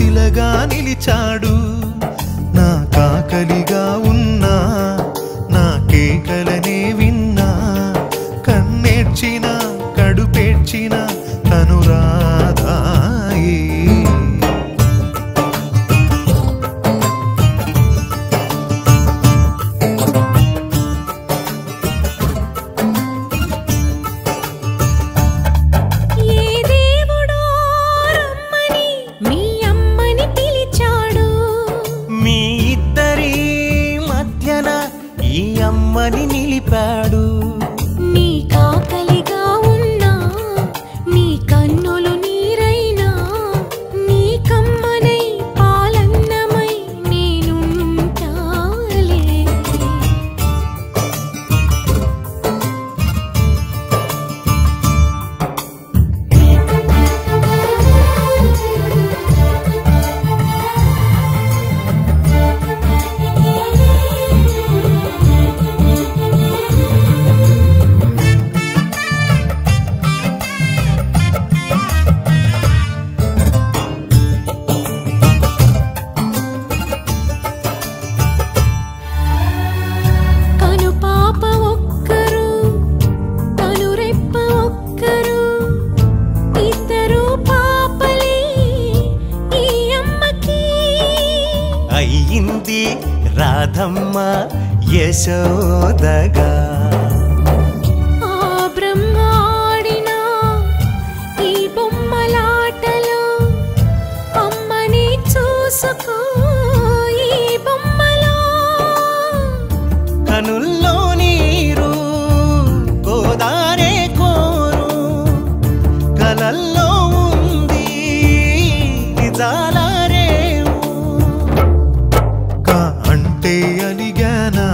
శిలగా నిలిచాడు. నా కాకలిగా ఉన్నా నా కేకలనే విన్నా, కన్నేర్చిన కడుపేర్చిన తను రాధాయే. అమ్మని నిలిపాడు. నీ కాకలిగా ఉన్నా నీ కన్నులు నీరైనా, నీ కమ్మనై పాలన్నమై నేనుంటాలే. అయ్యింది రాధమ్మ యశోదగా. ఆ బ్రహ్మాడినా ఈ బొమ్మలాటలో అమ్మని చూసుకో. ఈ బొమ్మలో కనుల్లో నీరు గోదారే కోరు, కలల్లో ఉంది నిజాల అంటే అడిగానా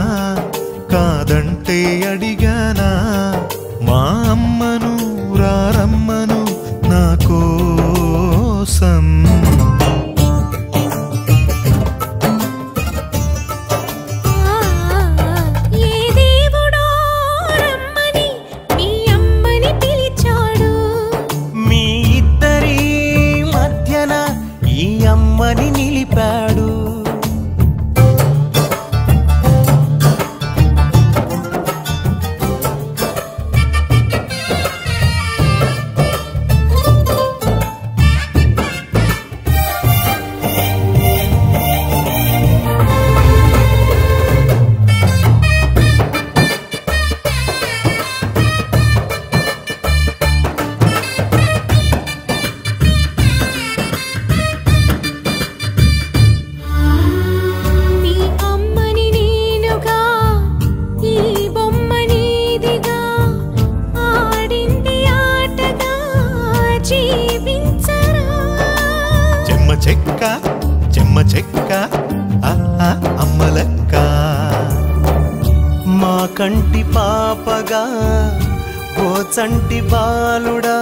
కాదంటే అడిగానా, మా అమ్మను రారమ్మను నా కోసం. ఏ దేవుడో రమ్మని మీ అమ్మని పిలిచాడు. మీ ఇద్దరి మధ్యన ఈ అమ్మని నిలిపాడు. చెమ్మ చెక్క అమ్మలక్క, మా కంటి పాపగా ఓ చంటి బాలుడా,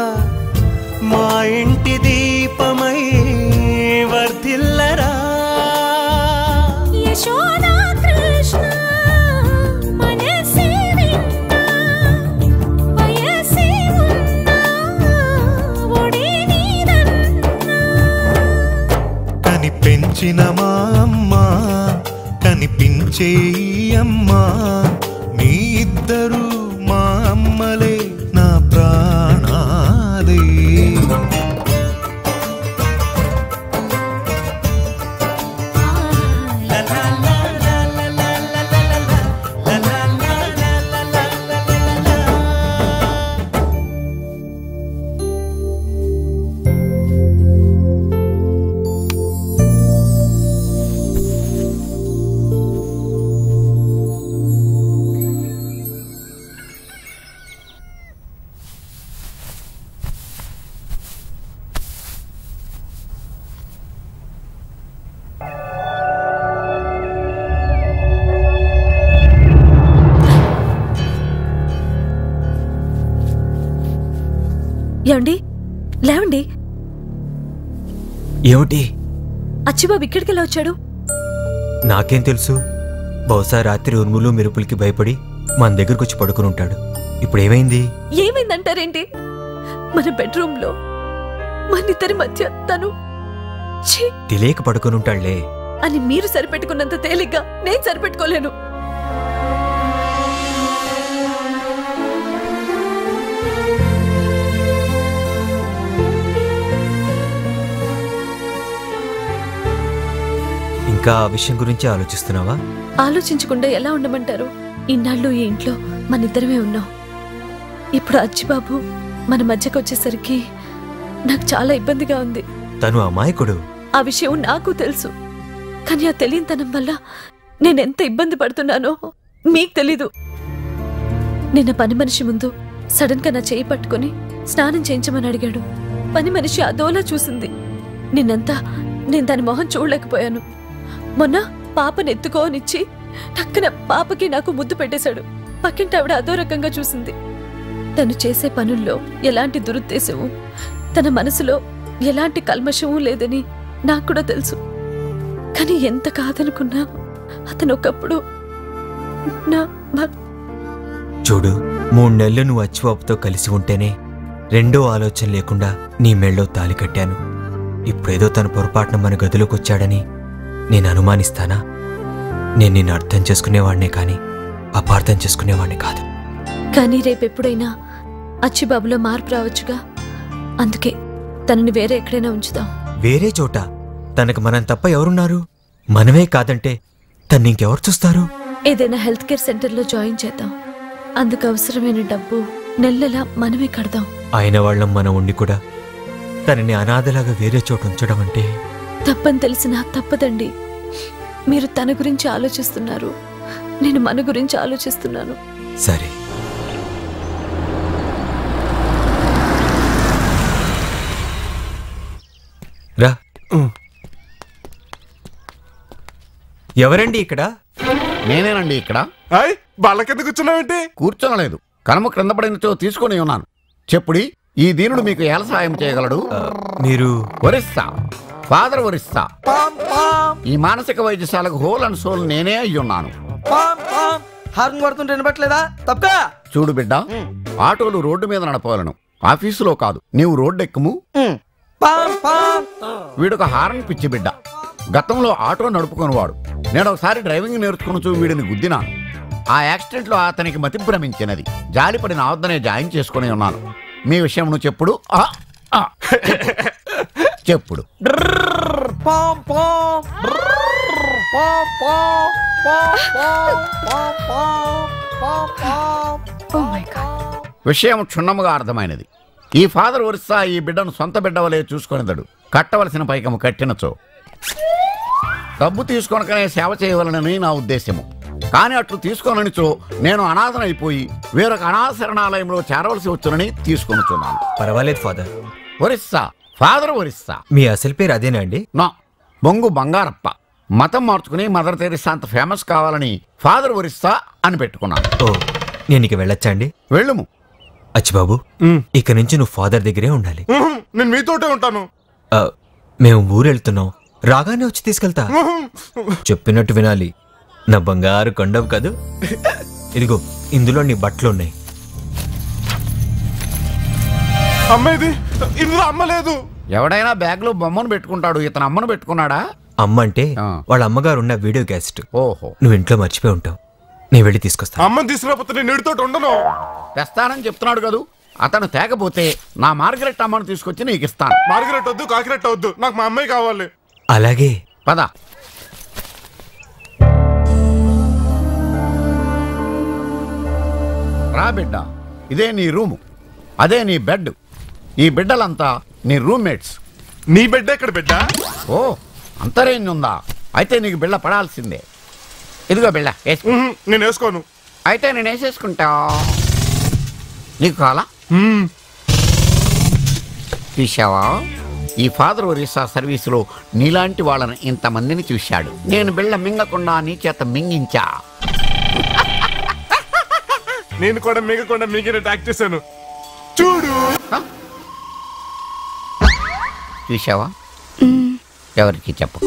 మా ఇంటి దీపమై వర్ధిల్లరా. యశోదా కృష్ణ మనసే విన్నా, వయసే ఉన్నా ఒడే నీదన్నా. కనిపించిన మా అమ్మ కనిపించే ఈ అమ్మ, మీ ఇద్దరు మా అమ్మలే నా ప్రాణాలే. ఏమండి లేవండి. ఏమిటి? అచ్చిబాబు ఇక్కడికి ఎలా వచ్చాడు? నాకేం తెలుసు. బహుశా రాత్రి ఉరుములు మెరుపులకి భయపడి మన దగ్గరకు వచ్చి పడుకుని ఉంటాడు. ఇప్పుడు ఏమైంది? ఏమైందంటారేంటి? మన బెడ్రూమ్ లో మన ఇద్దరి మధ్య తను ఛీ! తెలియక పడుకునుంటాళ్లే. అని మీరు సరిపెట్టుకున్నంత తేలిగ్గా నేను సరిపెట్టుకోలేను. ఇంకా ఆ విషయం గురించి ఆలోచిస్తున్నావా? ఆలోచించకుండా ఎలా ఉండమంటారు? ఇన్నాళ్ళు ఈ ఇంట్లో మనిద్దరమే ఉన్నాం. ఇప్పుడు అచ్చిబాబు మన మధ్యకు వచ్చేసరికి నాకు చాలా ఇబ్బందిగా ఉంది. తను అమాయకుడు. ఆ విషయం నాకు తెలుసు. కానీ ఆ తెలియనితనం వల్ల నేనెంత ఇబ్బంది పడుతున్నానో మీకు తెలీదు. నిన్న పని మనిషి ముందు సడన్ గా నా చేయి పట్టుకుని స్నానం చేయించమని అడిగాడు. పని మనిషి అదోలా చూసింది. నిన్నంతా నేను దాని మొహం చూడలేకపోయాను. మొన్న పాపను ఎత్తుకోనిచ్చి టక్కున పాపకి నాకు ముద్దు పెట్టేశాడు. పక్కింటి ఆవిడ అదో రకంగా చూసింది. తను చేసే పనుల్లో ఎలాంటి దురుద్దేశము, తన మనసులో ఎలాంటి కల్మషము లేదని నాకు కూడా తెలుసు. కానీ ఎంత కాదనుకున్నా అతను ఒకప్పుడు నా చూడు, 3 నెలలు నువ్వు అచ్చిబాబుతో కలిసి ఉంటేనే రెండో ఆలోచన లేకుండా నీ మెళ్ళో తాలి కట్టాను. ఇప్పుడేదో తన పొరపాటున మన గదిలోకి వచ్చాడని నేను అనుమానిస్తానా? నేను నిన్ను అర్థం చేసుకునేవాడినే కానీ అపార్థం చేసుకునేవాడిని కాదు. కానీ రేపెప్పుడైనా అచ్చిబాబులో మార్పు రావచ్చుగా. అందుకే తనని వేరే ఎక్కడైనా ఉంచుదాం. వేరే చోట? తనకు మనం తప్ప ఎవరున్నారు? మనమే కాదంటే తన్ని ఇంకెవరు చూస్తారు? ఏదైనా హెల్త్ కేర్ సెంటర్లో జాయిన్ చేద్దాం. అందుకు అవసరమైన డబ్బు నెలలా మనమే కడదాం. ఆయన వాళ్ళం మనం ఉండి కూడా తనని అనాథలాగా వేరే చోటు ఉంచడం అంటే తప్పని తెలిసినా తప్పదండి. మీరు తన గురించి ఆలోచిస్తున్నారు, నేను మన గురించి ఆలోచిస్తున్నాను. సరే, రా. ఎవరండి ఇక్కడ? నేనేనండి ఇక్కడ. బాళ్ళ కింద కూర్చున్నావేంటి? కూర్చోనలేదు, కనుమ క్రింద పడినచో తీసుకుని ఉన్నాను. చెప్పుడి, ఈ దీనుడు మీకు ఎలా సహాయం చేయగలడు? మీరు ఒరిస్సా, ఫాదర్ ఒరిస్సా. ఈ మానసిక వైద్యశాలకు హోల్ అండ్ సోల్ నేనే అయ్యున్నాను. హార్న్ కొడుతుంటే వినపట్లేదా? తప్ప చూడు బిడ్డ, ఆటోలు రోడ్డు మీద నడపగలను, ఆఫీసులో కాదు. నీవు రోడ్డు ఎక్కుము. వీడొక హార్న్ పిచ్చి బిడ్డ. గతంలో ఆటో నడుపుకునేవాడు. నేను ఒకసారి డ్రైవింగ్ నేర్చుకుని వీడిని గుద్దినాను. ఆ యాక్సిడెంట్లో అతనికి మతి భ్రమించినది. జాలిపడిన వద్దనే జాయిన్ చేసుకుని ఉన్నాను. మీ విషయం నువ్వు చెప్పుడు. చెప్పుడు. విషయం క్షుణ్ణముగా అర్థమైనది. ఈ ఫాదర్ ఒరిస్సా ఈ బిడ్డను సొంత బిడ్డ వలె చూసుకొనిదడు. కట్టవలసిన పైకము కట్టినచో డబ్బు తీసుకొనకనే సేవ చేయవలనని నా ఉద్దేశము. కానీ అట్లు తీసుకోననిచో నేను అనాథనైపోయి వేరొక అనాథ శరణాలయంలో చేరవలసి వచ్చునని తీసుకొనుచున్నాను. పర్వాలేదు ఫాదర్. ఒరిస్సా, ఫాదర్ ఒరిస్సా. మీ అసలు పేరు అదేనా అండి? నా బొంగు బంగారప్ప. మతం మార్చుకుని మదర్ తెరిసా అంత ఫేమస్ కావాలని ఫాదర్ ఒరిస్సా అని పెట్టుకున్నాను. ఓ, నేను ఇక వెళ్ళొచ్చా అండి? వెళ్ళుము. అచ్చిబాబు, ఇక నుంచి నువ్వు ఫాదర్ దగ్గరే ఉండాలి. నేను మీతోటే ఉంటాను. మేము ఊరెళ్తున్నాం, రాగానే వచ్చి తీసుకెళ్తా. చెప్పినట్టు వినాలి. నా బంగారు కొండవు కాదు. ఇదిగో, ఇందులో నీ బట్టలున్నాయి. అమ్మేది ఇందులో అమ్మలేదు. ఎవడైనా బ్యాగ్ లో బొమ్మను పెట్టుకుంటాడు, ఇతను అమ్మను పెట్టుకున్నాడా? అమ్మ అంటే వాళ్ళ అమ్మగారు ఉన్న వీడియో క్యాసెట్. ఓహో, నువ్వు ఇంట్లో మర్చిపోయి ఉంటావు. నేను వెళ్ళి తీసుకొస్తా. అమ్మని తీసుకురాకపోతే నేను నీడితోటి ఉండను. తెస్తానని చెప్తున్నాడు కదూ. అతను తేకపోతే నా మార్గరెట్ అమ్మను తీసుకొచ్చి నీకు ఇస్తాను. మార్గరెట్ వద్దు, కాకిరెట్ వద్దు, నాకు మా అమ్మాయి కావాలి. అలాగే పద. రా బిడ్డ, ఇదే నీ రూము, అదే నీ బెడ్. ఈ బిడ్డలంతా నీ రూమ్మేట్స్. నీ బిడ్డ ఎక్కడ బిడ్డ? ఓ, అంతరేంజ్ ఉందా? అయితే నీకు బిళ్ళ పడాల్సిందే. ఇదిగో బిళ్ళ. నేను వేసుకోను. అయితే నేను వేసేసుకుంటా. నీకు కావాలా? చూసావా, ఈ ఫాదర్ ఒరిస్సా సర్వీసులో నీలాంటి వాళ్ళని ఇంతమందిని చూశాడు. నేను బిళ్ళ మింగకుండా నీ చేత మింగించా. నేను కూడా మిగకుండా మిగిలిన ట్యాక్ చేశాను. చూడు. చూసావా, ఎవరికి చెప్పు.